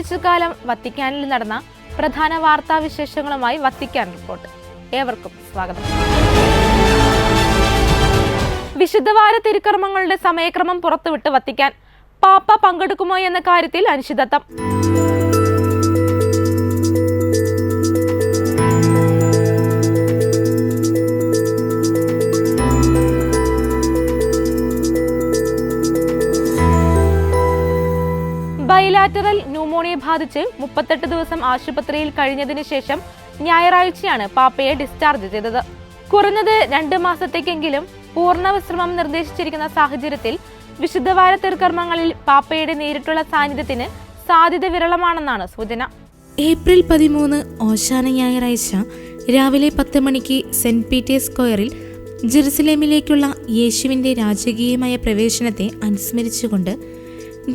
ഒരാഴ്ചക്കാലം വത്തിക്കാനിൽ നടന്ന പ്രധാന വാർത്താവിശേഷങ്ങളുമായി Vatican report. ഏവർക്കും സ്വാഗതം. വിശുദ്ധവാര തിരുക്കർമ്മങ്ങളുടെ സമയക്രമം പുറത്തുവിട്ട് വത്തിക്കാൻ. പാപ്പ പങ്കെടുക്കുമോ എന്ന കാര്യത്തിൽ അനിശ്ചിതത്വം. ബൈലാറ്ററൽ ന്യൂമോണിയ ബാധിച്ച് 38 ദിവസം ആശുപത്രിയിൽ കഴിഞ്ഞതിനു ശേഷം ഞായറാഴ്ചയാണ് പാപ്പയെ ഡിസ്ചാർജ് ചെയ്തത്. കുറഞ്ഞത് 2 മാസത്തേക്കെങ്കിലും പൂർണ്ണ വിശ്രമം നിർദ്ദേശിച്ചിരിക്കുന്ന സാഹചര്യത്തിൽ വിശുദ്ധവാര തിരുക്കർമ്മങ്ങളിൽ പാപ്പയുടെ നേരിട്ടുള്ള സാന്നിധ്യത്തിന് സാധ്യത വിരളമാണെന്നാണ് സൂചന. ഏപ്രിൽ 13 ഓശാന ഞായറാഴ്ച രാവിലെ 10 മണിക്ക് സെന്റ് പീറ്റേഴ്സ് സ്ക്വയറിൽ ജെറുസലേമിലേക്കുള്ള യേശുവിന്റെ രാജകീയമായ പ്രവേശനത്തെ അനുസ്മരിച്ചുകൊണ്ട്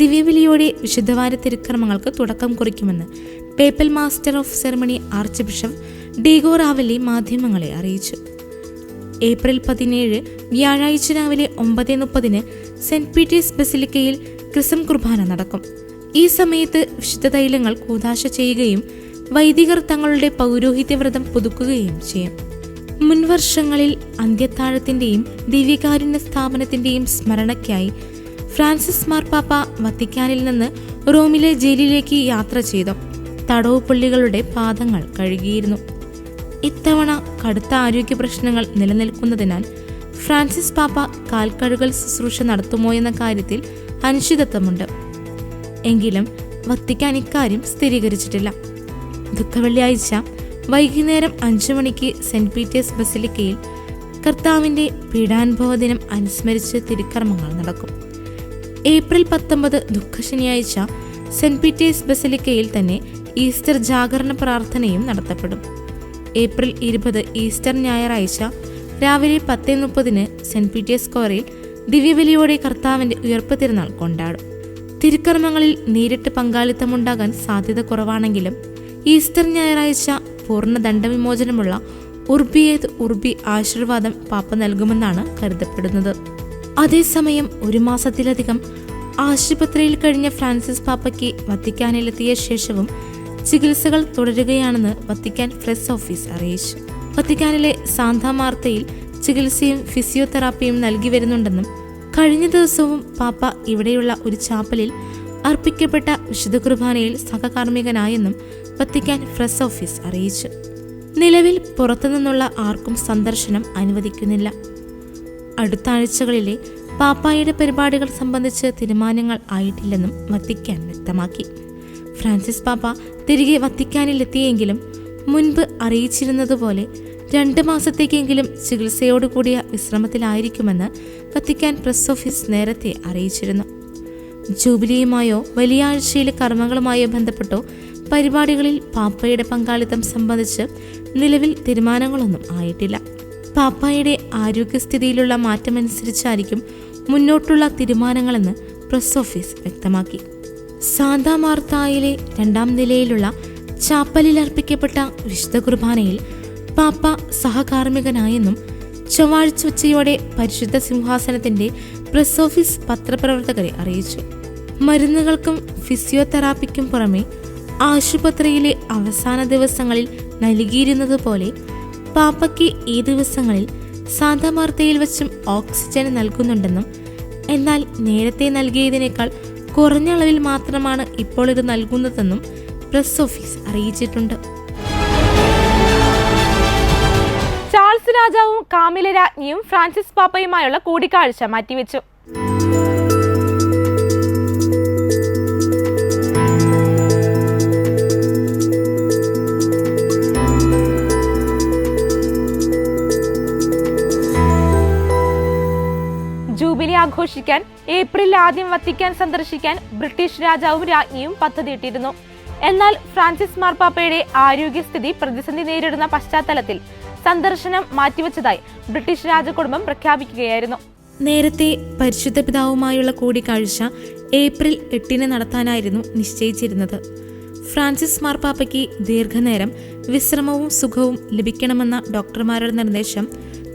ദിവ്യബലിയോടെ വിശുദ്ധവാര തിരുക്കർമ്മങ്ങൾക്ക് തുടക്കം കുറിക്കുമെന്ന് papal master of ceremony archbishop Diego Ravelli മാധ്യമങ്ങളെ അറിയിച്ചു. ഏപ്രിൽ 17 വ്യാഴാഴ്ച രാവിലെ 9:30 സെന്റ് പീറ്റേഴ്സ് ബസിലിക്കയിൽ ക്രിസം കുർബാന നടക്കും. ഈ സമയത്ത് വിശുദ്ധ തൈലങ്ങൾ കൂദാശ ചെയ്യുകയും വൈദികർ തങ്ങളുടെ പൗരോഹിത്യവ്രതം പുതുക്കുകയും ചെയ്യും. മുൻവർഷങ്ങളിൽ അന്ത്യത്താഴത്തിന്റെയും ദിവ്യകാരുണ്യ സ്ഥാപനത്തിന്റെയും സ്മരണയ്ക്കായി ഫ്രാൻസിസ് മാർപ്പാപ്പ വത്തിക്കാനിൽ നിന്ന് റോമിലെ ജയിലിലേക്ക് യാത്ര ചെയ്തു തടവ് പുള്ളികളുടെ പാദങ്ങൾ കഴുകിയിരുന്നു. ഇത്തവണ കടുത്ത ആരോഗ്യ പ്രശ്നങ്ങൾ നിലനിൽക്കുന്നതിനാൽ ഫ്രാൻസിസ് പാപ്പ കാൽക്കഴുകൽ ശുശ്രൂഷ നടത്തുമോ എന്ന കാര്യത്തിൽ അനിശ്ചിതത്വമുണ്ട്. എങ്കിലും വത്തിക്കാൻ ഇക്കാര്യം സ്ഥിരീകരിച്ചിട്ടില്ല. ദുഃഖവെള്ളിയാഴ്ച വൈകുന്നേരം 5 മണിക്ക് സെന്റ് പീറ്റേഴ്സ് ബസിലിക്കയിൽ കർത്താവിന്റെ പീഡാനുഭവ ദിനം അനുസ്മരിച്ച് തിരുക്കർമ്മങ്ങൾ നടക്കും. ഏപ്രിൽ 19 ദുഃഖശനിയാഴ്ച സെന്റ് പീറ്റേഴ്സ് ബസിലിക്കയിൽ തന്നെ ഈസ്റ്റർ ജാഗരണ പ്രാർത്ഥനയും നടത്തപ്പെടും. ഏപ്രിൽ 20 ഈസ്റ്റർ ഞായറാഴ്ച രാവിലെ 10:30 സെന്റ് പീറ്റേഴ്സ് സ്ക്വയറിൽ ദിവ്യബലിയോടെ കർത്താവിന്റെ ഉയർപ്പ് തിരുനാൾ കൊണ്ടാടും. തിരുക്കർമ്മങ്ങളിൽ നേരിട്ട് പങ്കാളിത്തമുണ്ടാകാൻ സാധ്യത കുറവാണെങ്കിലും ഈസ്റ്റർ ഞായറാഴ്ച പൂർണ്ണ ദണ്ഡവിമോചനമുള്ള ഉർബിയേത് ഉർബി ആശീർവാദം പാപ്പ നൽകുമെന്നാണ് കരുതപ്പെടുന്നത്. അതേസമയം 1 മാസത്തിലധികം ആശുപത്രിയിൽ കഴിഞ്ഞ ഫ്രാൻസിസ് പാപ്പയ്ക്ക് വത്തിക്കാനിലെത്തിയ ശേഷവും ചികിത്സകൾ തുടരുകയാണെന്ന് വത്തിക്കാൻ പ്രസ് ഓഫീസ് അറിയിച്ചു. വത്തിക്കാനിലെ സാന്താ മാർത്തയിൽ ചികിത്സയും ഫിസിയോതെറാപ്പിയും നൽകി വരുന്നുണ്ടെന്നും കഴിഞ്ഞ ദിവസവും പാപ്പ ഇവിടെയുള്ള ഒരു ചാപ്പലിൽ അർപ്പിക്കപ്പെട്ട വിശുദ്ധ കുർബാനയിൽ സഹകാർമ്മികനായെന്നും വത്തിക്കാൻ പ്രസ് ഓഫീസ് അറിയിച്ചു. നിലവിൽ പുറത്തുനിന്നുള്ള ആർക്കും സന്ദർശനം അനുവദിക്കുന്നില്ല. അടുത്ത ആഴ്ചകളിലെ പാപ്പായുടെ പരിപാടികൾ സംബന്ധിച്ച് തീരുമാനങ്ങൾ ആയിട്ടില്ലെന്നും വത്തിക്കാൻ വ്യക്തമാക്കി. ഫ്രാൻസിസ് പാപ്പ തിരികെ വത്തിക്കാനിലെത്തിയെങ്കിലും മുൻപ് അറിയിച്ചിരുന്നതുപോലെ 2 മാസത്തേക്കെങ്കിലും ചികിത്സയോടുകൂടിയ വിശ്രമത്തിലായിരിക്കുമെന്ന് വത്തിക്കാൻ പ്രസ് ഓഫീസ് നേരത്തെ അറിയിച്ചിരുന്നു. ജൂബിലിയുമായോ വലിയ ആഴ്ചയിലെ കർമ്മങ്ങളുമായോ ബന്ധപ്പെട്ടോ പരിപാടികളിൽ പാപ്പയുടെ പങ്കാളിത്തം സംബന്ധിച്ച് നിലവിൽ തീരുമാനങ്ങളൊന്നും ആയിട്ടില്ല. പാപ്പായുടെ ആരോഗ്യസ്ഥിതിയിലുള്ള മാറ്റമനുസരിച്ചായിരിക്കും മുന്നോട്ടുള്ള തീരുമാനങ്ങളെന്ന് പ്രസ് ഓഫീസ് വ്യക്തമാക്കി. സാന്താ മാർത്തായിലെ 2ാം നിലയിലുള്ള ചാപ്പലിൽ അർപ്പിക്കപ്പെട്ട വിശുദ്ധ കുർബാനയിൽ പാപ്പ സഹകാർമ്മികനായെന്നും ചൊവ്വാഴ്ച ഉച്ചയോടെ പരിശുദ്ധ സിംഹാസനത്തിന്റെ പ്രസ് ഓഫീസ് പത്രപ്രവർത്തകരെ അറിയിച്ചു. മരുന്നുകൾക്കും ഫിസിയോതെറാപ്പിക്കും പുറമെ ആശുപത്രിയിലെ അവസാന ദിവസങ്ങളിൽ നൽകിയിരുന്നതുപോലെ പാപ്പയ്ക്ക് ഈ ദിവസങ്ങളിൽ സാന്താ മാർത്തയിൽ വച്ചും ഓക്സിജൻ നൽകുന്നുണ്ടെന്നും എന്നാൽ നേരത്തെ നൽകിയതിനേക്കാൾ കുറഞ്ഞ അളവിൽ മാത്രമാണ് ഇപ്പോൾ ഇത് നൽകുന്നതെന്നും പ്രസ് ഓഫീസ് അറിയിച്ചിട്ടുണ്ട്. ചാൾസ് രാജാവും കാമില രാജ്ഞിയും ഫ്രാൻസിസ് പാപ്പയുമായുള്ള കൂടിക്കാഴ്ച മാറ്റിവെച്ചു. ജൂബിലി ആഘോഷിക്കാൻ ഏപ്രിൽ ആദ്യം വത്തിക്കാൻ സന്ദർശിക്കാൻ ബ്രിട്ടീഷ് രാജാവും രാജ്ഞിയും പദ്ധതിയിട്ടിരുന്നു. എന്നാൽ ഫ്രാൻസിസ് മാർപ്പാപ്പയുടെ ആരോഗ്യസ്ഥിതി പ്രതിസന്ധി നേരിടുന്ന പശ്ചാത്തലത്തിൽ സന്ദർശനം മാറ്റിവെച്ചതായി ബ്രിട്ടീഷ് രാജകുടുംബം പ്രഖ്യാപിക്കുകയായിരുന്നു. നേരത്തെ പരിശുദ്ധ പിതാവുമായുള്ള കൂടിക്കാഴ്ച ഏപ്രിൽ 8 നടത്താനായിരുന്നു നിശ്ചയിച്ചിരുന്നത്. ഫ്രാൻസിസ് മാർപ്പാപ്പയ്ക്ക് ദീർഘനേരം വിശ്രമവും സുഖവും ലഭിക്കണമെന്ന ഡോക്ടർമാരുടെ നിർദ്ദേശം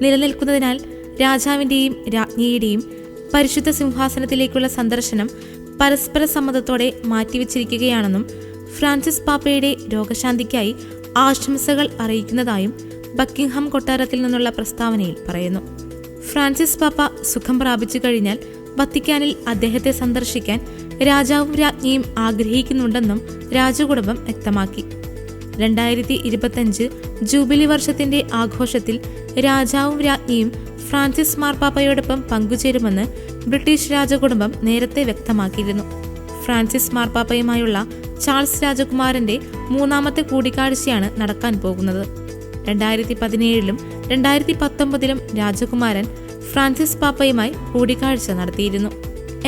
നിലനിൽക്കുന്നതിനാൽ രാജാവിൻ്റെയും രാജ്ഞിയുടെയും പരിശുദ്ധ സിംഹാസനത്തിലേക്കുള്ള സന്ദർശനം പരസ്പര സമ്മതത്തോടെ മാറ്റിവെച്ചിരിക്കുകയാണെന്നും ഫ്രാൻസിസ് പാപ്പയുടെ രോഗശാന്തിക്കായി ആശംസകൾ അറിയിക്കുന്നതായും ബക്കിംഗ്ഹാം കൊട്ടാരത്തിൽ നിന്നുള്ള പ്രസ്താവനയിൽ പറയുന്നു. ഫ്രാൻസിസ് പാപ്പ സുഖം പ്രാപിച്ചു കഴിഞ്ഞാൽ വത്തിക്കാനിൽ അദ്ദേഹത്തെ സന്ദർശിക്കാൻ രാജാവും രാജ്ഞിയും ആഗ്രഹിക്കുന്നുണ്ടെന്നും രാജകുടുംബം വ്യക്തമാക്കി. 2025 ജൂബിലി വർഷത്തിന്റെ ആഘോഷത്തിൽ രാജാവും രാജ്ഞിയും ഫ്രാൻസിസ് മാർപ്പാപ്പയോടൊപ്പം പങ്കുചേരുമെന്ന് ബ്രിട്ടീഷ് രാജകുടുംബം നേരത്തെ വ്യക്തമാക്കിയിരുന്നു. ഫ്രാൻസിസ് മാർപ്പാപ്പയുമായുള്ള ചാൾസ് രാജകുമാരന്റെ മൂന്നാമത്തെ കൂടിക്കാഴ്ചയാണ് നടക്കാൻ പോകുന്നത്. 2017 2019 രാജകുമാരൻ ഫ്രാൻസിസ് പാപ്പയുമായി കൂടിക്കാഴ്ച നടത്തിയിരുന്നു.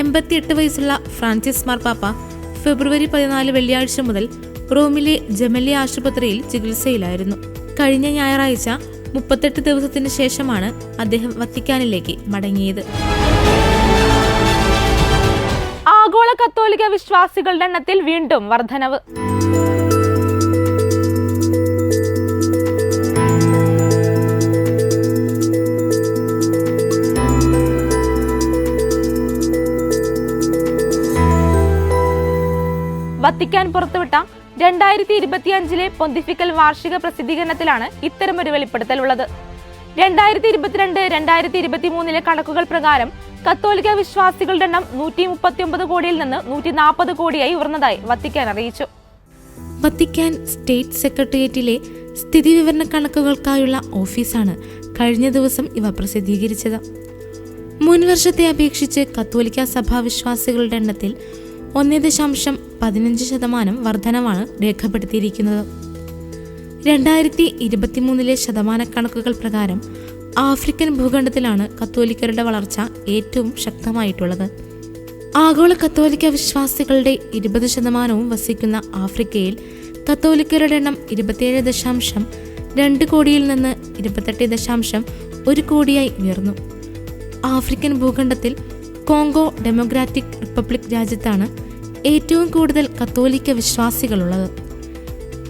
88 വയസ്സുള്ള ഫ്രാൻസിസ് മാർപ്പാപ്പ ഫെബ്രുവരി 14 വെള്ളിയാഴ്ച മുതൽ റോമിലെ ജെമല്ലി ആശുപത്രിയിൽ ചികിത്സയിലായിരുന്നു. കഴിഞ്ഞ ഞായറാഴ്ച 38 ദിവസത്തിന് ശേഷമാണ് അദ്ദേഹം വത്തിക്കാനിലേക്ക് മടങ്ങിയത്. ആഗോള കത്തോലിക്ക വിശ്വാസികളുടെ എണ്ണത്തിൽ വീണ്ടും വർധനവ്. വത്തിക്കാൻ പുറത്തുവിട്ട 2025 പൊന്തിഫിക്കൽ വാർഷിക പ്രസിദ്ധീകരണത്തിലാണ് ഇത്തരമൊരു വെളിപ്പെടുത്തൽ ഉള്ളത്. 2022-2023 കണക്കുകൾ പ്രകാരം കത്തോലിക്ക വിശ്വാസികളുടെ എണ്ണം 139 കോടിയിൽ നിന്ന് 140 കോടിയായി ഉയർന്നതായി വത്തിക്കാൻ അറിയിച്ചു. വത്തിക്കാൻ സ്റ്റേറ്റ് സെക്രട്ടേറിയറ്റിലെ സ്ഥിതിവിവരണ കണക്കുകൾക്കായുള്ള ഓഫീസാണ് കഴിഞ്ഞ ദിവസം ഇവ പ്രസിദ്ധീകരിച്ചത്. മുൻ വർഷത്തെ അപേക്ഷിച്ച് കത്തോലിക്ക സഭാ വിശ്വാസികളുടെ എണ്ണത്തിൽ 1.15% വർധനവാണ് രേഖപ്പെടുത്തിയിരിക്കുന്നത്. 2023 ശതമാനക്കണക്കുകൾ പ്രകാരം ആഫ്രിക്കൻ ഭൂഖണ്ഡത്തിലാണ് കത്തോലിക്കരുടെ വളർച്ച ഏറ്റവും ശക്തമായിട്ടുള്ളത്. ആഗോള കത്തോലിക്ക വിശ്വാസികളുടെ 20% വസിക്കുന്ന ആഫ്രിക്കയിൽ കത്തോലിക്കരുടെ എണ്ണം 27.2 കോടിയിൽ നിന്ന് 28.1 കോടിയായി ഉയർന്നു. ആഫ്രിക്കൻ ഭൂഖണ്ഡത്തിൽ കോങ്കോ ഡെമോക്രാറ്റിക് റിപ്പബ്ലിക് രാജ്യത്താണ് ഏറ്റവും കൂടുതൽ കത്തോലിക്ക വിശ്വാസികളുള്ളത്.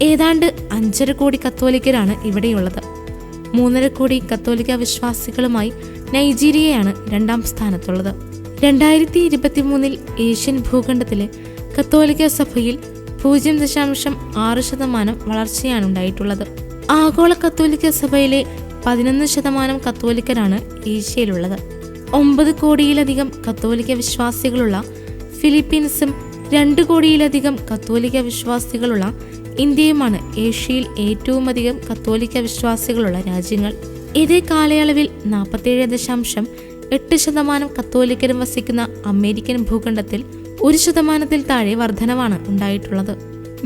ഏതാണ്ട് 5.5 കോടി കത്തോലിക്കരാണ് ഇവിടെയുള്ളത്. 3.5 കോടി കത്തോലിക്ക വിശ്വാസികളുമായി നൈജീരിയയാണ് രണ്ടാം സ്ഥാനത്തുള്ളത്. 2023 ഏഷ്യൻ ഭൂഖണ്ഡത്തിലെ കത്തോലിക്ക സഭയിൽ 0.6% വളർച്ചയാണ് ഉണ്ടായിട്ടുള്ളത്. ആഗോള കത്തോലിക്ക സഭയിലെ 11% കത്തോലിക്കരാണ് ഏഷ്യയിലുള്ളത്. 9 കോടിയിലധികം കത്തോലിക്ക വിശ്വാസികളുള്ള ഫിലിപ്പീൻസും 2 കോടിയിലധികം കത്തോലിക്ക വിശ്വാസികളുള്ള ഇന്ത്യയുമാണ് ഏഷ്യയിൽ ഏറ്റവും അധികം കത്തോലിക്ക വിശ്വാസികളുള്ള രാജ്യങ്ങൾ. ഇതേ കാലയളവിൽ 47.8% കത്തോലിക്കരും വസിക്കുന്ന അമേരിക്കൻ ഭൂഖണ്ഡത്തിൽ 1% താഴെ വർധനവാണ് ഉണ്ടായിട്ടുള്ളത്.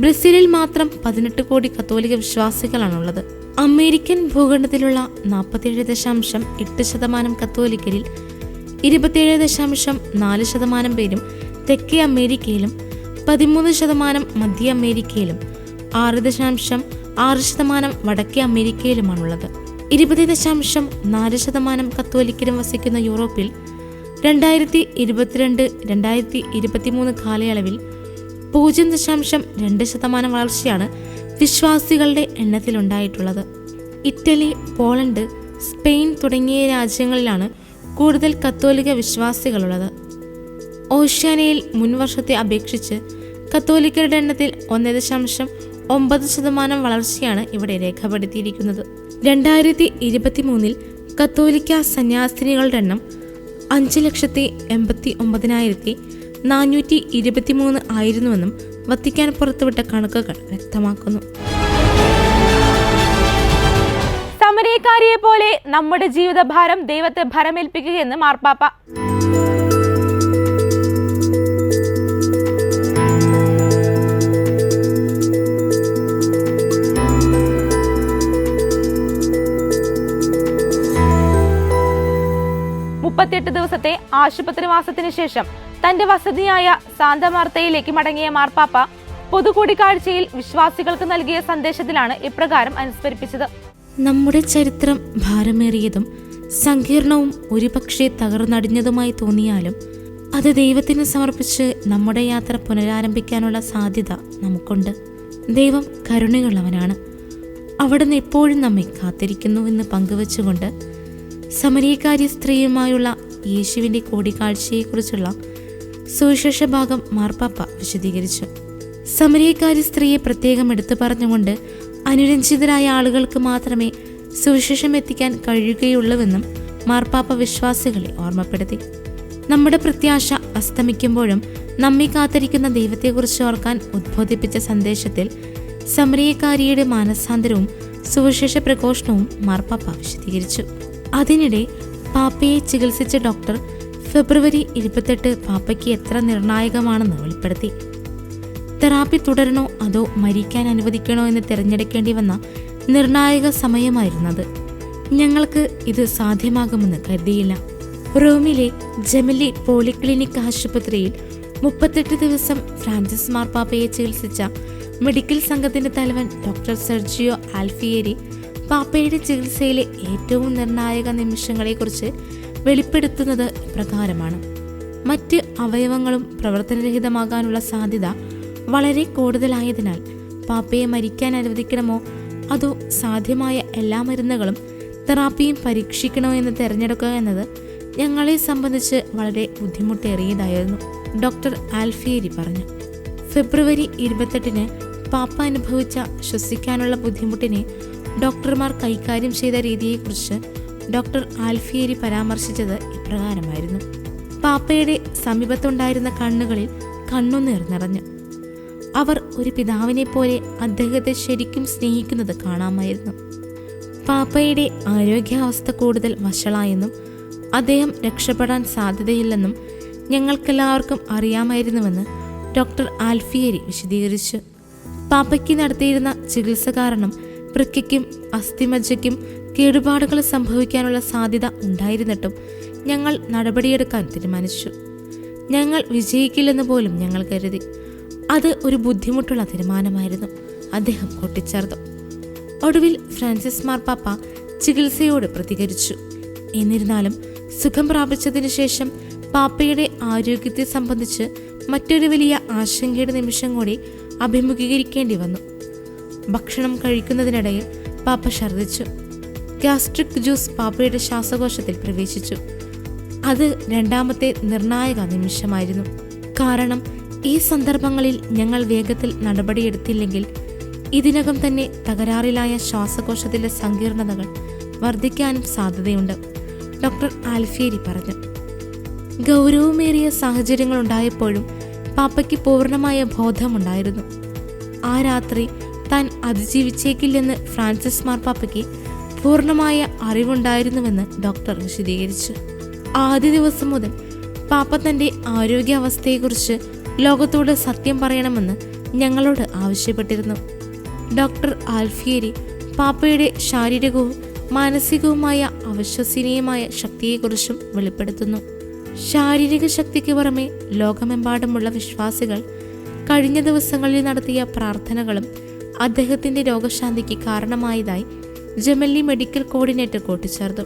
ബ്രസീലിൽ മാത്രം 18 കോടി കത്തോലിക്ക വിശ്വാസികളാണുള്ളത്. അമേരിക്കൻ ഭൂഖണ്ഡത്തിലുള്ള 47.8% കത്തോലിക്കരിൽ 27.4% പേരും തെക്കേ അമേരിക്കയിലും 13% മധ്യ അമേരിക്കയിലും 6.6% വടക്കേ അമേരിക്കയിലുമാണുള്ളത്. 20.4% കത്തോലിക്കരും വസിക്കുന്ന യൂറോപ്പിൽ 2022-2023 കാലയളവിൽ 0.2% വളർച്ചയാണ് വിശ്വാസികളുടെ എണ്ണത്തിലുണ്ടായിട്ടുള്ളത്. ഇറ്റലി, പോളണ്ട്, സ്പെയിൻ തുടങ്ങിയ രാജ്യങ്ങളിലാണ് കൂടുതൽ കത്തോലിക്ക വിശ്വാസികളുള്ളത്. ഓഷ്യാനയിൽ മുൻവർഷത്തെ അപേക്ഷിച്ച് കത്തോലിക്കരുടെ എണ്ണത്തിൽ 1.9% വളർച്ചയാണ് ഇവിടെ രേഖപ്പെടുത്തിയിരിക്കുന്നത്. 2023 കത്തോലിക്ക സന്യാസിനികളുടെ എണ്ണം 5,89,423 ആയിരുന്നുവെന്നും വത്തിക്കാൻ പുറത്തുവിട്ട കണക്കുകൾ വ്യക്തമാക്കുന്നു. സമരിയക്കാരിയെ പോലെ നമ്മുടെ ജീവിതഭാരം ദൈവത്തെ ഭരമേൽപ്പിക്കുകയെന്ന് മാർപ്പാപ്പ. ദിവസത്തെ ആശുപത്രിവാസത്തിന് ശേഷം തന്റെ വസതിയായ സാന്താ മാർത്തയിലേക്ക് മടങ്ങിയ മാർപ്പാപ്പ പൊതുകൂടിക്കാഴ്ചയിൽ വിശ്വാസികൾക്ക് നൽകിയ സന്ദേശത്തിലാണ് ഇപ്രകാരം അനുസ്മരിപ്പിച്ചത്. നമ്മുടെ ചരിത്രം ഭാരമേറിയതും സങ്കീർണവും ഒരുപക്ഷെ തകർന്നടിഞ്ഞതുമായി തോന്നിയാലും അത് ദൈവത്തിന് സമർപ്പിച്ച് നമ്മുടെ യാത്ര പുനരാരംഭിക്കാനുള്ള സാധ്യത നമുക്കുണ്ട്. ദൈവം കരുണയുള്ളവനാണ്. അവിടുന്ന് എപ്പോഴും നമ്മെ കാത്തിരിക്കുന്നു എന്ന് പങ്കുവച്ചുകൊണ്ട് സമരിയക്കാരി സ്ത്രീയുമായുള്ള യേശുവിൻ്റെ കൂടിക്കാഴ്ചയെക്കുറിച്ചുള്ള സുവിശേഷ ഭാഗം മാർപ്പാപ്പ വിശദീകരിച്ചു. സമരിയക്കാരി സ്ത്രീയെ പ്രത്യേകം എടുത്തു പറഞ്ഞുകൊണ്ട് അനുരഞ്ജിതരായ ആളുകൾക്ക് മാത്രമേ സുവിശേഷം എത്തിക്കാൻ കഴിയുകയുള്ളൂവെന്നും മാർപ്പാപ്പ വിശ്വാസികളെ ഓർമ്മപ്പെടുത്തി. നമ്മുടെ പ്രത്യാശ അസ്തമിക്കുമ്പോഴും നമ്മെ കാത്തിരിക്കുന്ന ദൈവത്തെക്കുറിച്ച് ഓർക്കാൻ ഉദ്ബോധിപ്പിച്ച സന്ദേശത്തിൽ സമരിയക്കാരിയുടെ മാനസാന്തരവും സുവിശേഷ പ്രഘോഷണവും മാർപ്പാപ്പ വിശദീകരിച്ചു. അതിനിടെ പാപ്പയെ ചികിത്സിച്ച ഡോക്ടർ ഫെബ്രുവരി 28 പാപ്പയ്ക്ക് എത്ര നിർണായകമാണെന്ന് വെളിപ്പെടുത്തി. തെറാപ്പി തുടരണോ അതോ മരിക്കാൻ അനുവദിക്കണോ എന്ന് തിരഞ്ഞെടുക്കേണ്ടി വന്ന നിർണായക സമയമായിരുന്നത്. ഞങ്ങൾക്ക് ഇത് സാധ്യമാകുമെന്ന് കരുതിയില്ല. റോമിലെ ജെമലി പോളിക്ലിനിക് ആശുപത്രിയിൽ 38 ദിവസം ഫ്രാൻസിസ് മാർപ്പാപ്പയെ ചികിത്സിച്ച മെഡിക്കൽ സംഘത്തിന്റെ തലവൻ ഡോക്ടർ സെർജിയോ ആൽഫിയേരി പാപ്പയുടെ ചികിത്സയിലെ ഏറ്റവും നിർണായക നിമിഷങ്ങളെക്കുറിച്ച് വെളിപ്പെടുത്തുന്നത് ഇപ്രകാരമാണ്. മറ്റ് അവയവങ്ങളും പ്രവർത്തനരഹിതമാകാനുള്ള സാധ്യത വളരെ കൂടുതലായതിനാൽ പാപ്പയെ മരിക്കാൻ അനുവദിക്കണമോ അതോ സാധ്യമായ എല്ലാ മരുന്നുകളും തെറാപ്പിയും പരീക്ഷിക്കണോ എന്ന് തിരഞ്ഞെടുക്കുക എന്നത് ഞങ്ങളെ സംബന്ധിച്ച് വളരെ ബുദ്ധിമുട്ടേറിയതായിരുന്നു, ഡോക്ടർ ആൽഫിയേരി പറഞ്ഞു. ഫെബ്രുവരി 28 പാപ്പ അനുഭവിച്ച ശ്വസിക്കാനുള്ള ബുദ്ധിമുട്ടിനെ ഡോക്ടർമാർ കൈകാര്യം ചെയ്ത രീതിയെക്കുറിച്ച് ഡോക്ടർ ആൽഫിയേരി പരാമർശിച്ചത് ഇപ്രകാരമായിരുന്നു. പാപ്പയുടെ സമീപത്തുണ്ടായിരുന്ന കണ്ണുകളിൽ കണ്ണുനീർ നിറഞ്ഞു. അവർ ഒരു പിതാവിനെ പോലെ അദ്ദേഹത്തെ ശരിക്കും സ്നേഹിക്കുന്നത് കാണാമായിരുന്നു. പാപ്പയുടെ ആരോഗ്യാവസ്ഥ കൂടുതൽ വഷളായെന്നും അദ്ദേഹം രക്ഷപ്പെടാൻ സാധ്യതയില്ലെന്നും ഞങ്ങൾക്കെല്ലാവർക്കും അറിയാമായിരുന്നുവെന്ന് ഡോക്ടർ ആൽഫിയേരി വിശദീകരിച്ചു. പാപ്പയ്ക്ക് നടത്തിയിരുന്ന ചികിത്സ കാരണം വൃക്കയ്ക്കും അസ്ഥിമജ്ജയ്ക്കും കേടുപാടുകൾ സംഭവിക്കാനുള്ള സാധ്യത ഉണ്ടായിരുന്നിട്ടും ഞങ്ങൾ നടപടിയെടുക്കാൻ തീരുമാനിച്ചു. ഞങ്ങൾ വിജയിക്കില്ലെന്ന് പോലും ഞങ്ങൾ കരുതി. അത് ഒരു ബുദ്ധിമുട്ടുള്ള തീരുമാനമായിരുന്നു, അദ്ദേഹം കൂട്ടിച്ചേർത്തു. ഒടുവിൽ ഫ്രാൻസിസ് മാർപ്പാപ്പ ചികിത്സയോട് പ്രതികരിച്ചു. എന്നിരുന്നാലും സുഖം പ്രാപിച്ചതിനു ശേഷം പാപ്പയുടെ ആരോഗ്യത്തെ സംബന്ധിച്ച് മറ്റൊരു വലിയ ആശങ്കയുടെ നിമിഷം കൂടി അഭിമുഖീകരിക്കേണ്ടി വന്നു. ഭക്ഷണം കഴിക്കുന്നതിനിടയിൽ പാപ്പ ഛർദ്ദിച്ചു. ഗ്യാസ്ട്രിക് ജ്യൂസ് പാപ്പയുടെ ശ്വാസകോശത്തിൽ പ്രവേശിച്ചു. അത് രണ്ടാമത്തെ നിർണായക നിമിഷമായിരുന്നു. കാരണം ഈ സന്ദർഭങ്ങളിൽ ഞങ്ങൾ വേഗത്തിൽ നടപടിയെടുത്തില്ലെങ്കിൽ ഇതിനകം തന്നെ തകരാറിലായ ശ്വാസകോശത്തിലെ സങ്കീർണതകൾ വർദ്ധിക്കാനും സാധ്യതയുണ്ട്, ഡോക്ടർ ആൽഫിയേരി പറഞ്ഞു. ഗൗരവമേറിയ സാഹചര്യങ്ങൾ ഉണ്ടായപ്പോഴും പാപ്പയ്ക്ക് പൂർണ്ണമായ ബോധമുണ്ടായിരുന്നു. ആ രാത്രി താൻ അതിജീവിച്ചേക്കില്ലെന്ന് ഫ്രാൻസിസ് മാർപ്പാപ്പയ്ക്ക് പൂർണ്ണമായ അറിവുണ്ടായിരുന്നുവെന്ന് ഡോക്ടർ വിശദീകരിച്ചു. ആദ്യ ദിവസം മുതൽ പാപ്പ തൻ്റെ ആരോഗ്യാവസ്ഥയെക്കുറിച്ച് ലോകത്തോട് സത്യം പറയണമെന്ന് ഞങ്ങളോട് ആവശ്യപ്പെട്ടിരുന്നു. ഡോക്ടർ ആൽഫിയേരി പാപ്പയുടെ ശാരീരികവും മാനസികവുമായ അവിശ്വസനീയമായ ശക്തിയെക്കുറിച്ചും വെളിപ്പെടുത്തുന്നു. ശാരീരിക ശക്തിക്ക് പുറമെ ലോകമെമ്പാടുമുള്ള വിശ്വാസികൾ കഴിഞ്ഞ ദിവസങ്ങളിൽ നടത്തിയ പ്രാർത്ഥനകളും അദ്ദേഹത്തിൻ്റെ രോഗശാന്തിക്ക് കാരണമായതായി ജെമല്ലി മെഡിക്കൽ കോർഡിനേറ്റർ കൂട്ടിച്ചേർത്തു.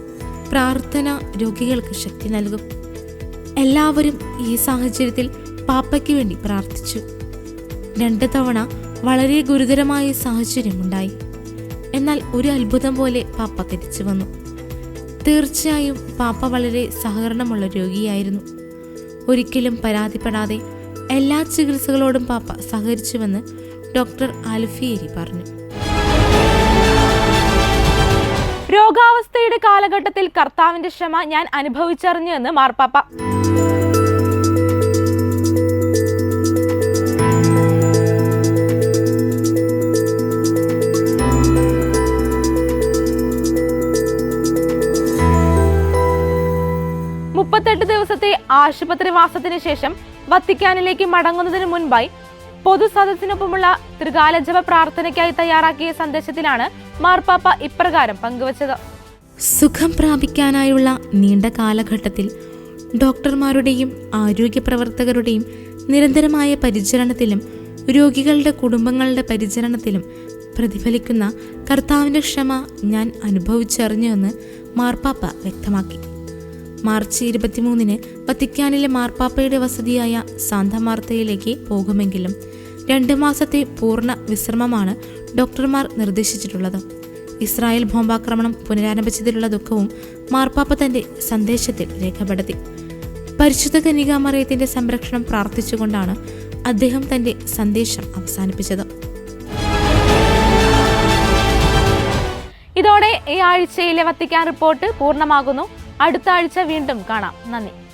പ്രാർത്ഥന രോഗികൾക്ക് ശക്തി നൽകും. എല്ലാവരും ഈ സാഹചര്യത്തിൽ പാപ്പയ്ക്ക് വേണ്ടി പ്രാർത്ഥിച്ചു. 2 തവണ വളരെ ഗുരുതരമായ സാഹചര്യമുണ്ടായി. എന്നാൽ ഒരു അത്ഭുതം പോലെ പാപ്പ തിരിച്ചു വന്നു. തീർച്ചയായും പാപ്പ വളരെ സഹകരണമുള്ള രോഗിയായിരുന്നു. ഒരിക്കലും പരാതിപ്പെടാതെ എല്ലാ ചികിത്സകളോടും പാപ്പ സഹകരിച്ചുവെന്ന് ഡോക്ടർ ആൽഫിയേരി പറഞ്ഞു. രോഗാവസ്ഥയുടെ കാലഘട്ടത്തിൽ കർത്താവിന്റെ ക്ഷമ ഞാൻ അനുഭവിച്ചറിഞ്ഞു എന്ന് മാർപ്പാപ്പ. ദിവസത്തെ ആശുപത്രിവാസത്തിന് ശേഷം വത്തിക്കാനിലേക്ക് മടങ്ങുന്നതിന് മുൻപായി പൊതുസദസ്സിനൊപ്പമുള്ള ത്രികാല ജപ പ്രാർത്ഥനയ്ക്കായി തയ്യാറാക്കിയ സന്ദേശത്തിലാണ് മാർപ്പാപ്പ ഇപ്രകാരം പങ്കുവച്ചത്. സുഖം പ്രാപിക്കാനായുള്ള നീണ്ട കാലഘട്ടത്തിൽ ഡോക്ടർമാരുടെയും ആരോഗ്യ പ്രവർത്തകരുടെയും നിരന്തരമായ പരിചരണത്തിലും രോഗികളുടെ കുടുംബങ്ങളുടെ പരിചരണത്തിലും പ്രതിഫലിക്കുന്ന കർത്താവിൻ്റെ ക്ഷമ ഞാൻ അനുഭവിച്ചറിഞ്ഞുവെന്ന് മാർപ്പാപ്പ വ്യക്തമാക്കി. മാർച്ച് 23 വത്തിക്കാനിലെ മാർപ്പാപ്പയുടെ വസതിയായ സാന്താമാർത്തയിലേക്ക് പോകുമെങ്കിലും 2 മാസത്തെ പൂർണ്ണ വിശ്രമമാണ് ഡോക്ടർമാർ നിർദ്ദേശിച്ചിട്ടുള്ളത്. ഇസ്രായേൽ ബോംബാക്രമണം പുനരാരംഭിച്ചതിലുള്ള ദുഃഖവും മാർപ്പാപ്പ തന്റെ സന്ദേശത്തിൽ രേഖപ്പെടുത്തി. പരിശുദ്ധ കന്യകാമറിയത്തിന്റെ സംരക്ഷണം പ്രാർത്ഥിച്ചുകൊണ്ടാണ് അദ്ദേഹം തന്റെ സന്ദേശം അവസാനിപ്പിച്ചത്. ഇതോടെ ഈ ആഴ്ചയിലെ വത്തിക്കാൻ റിപ്പോർട്ട് പൂർണ്ണമാകുന്നു. അടുത്ത ആഴ്ച വീണ്ടും കാണാം. നന്ദി.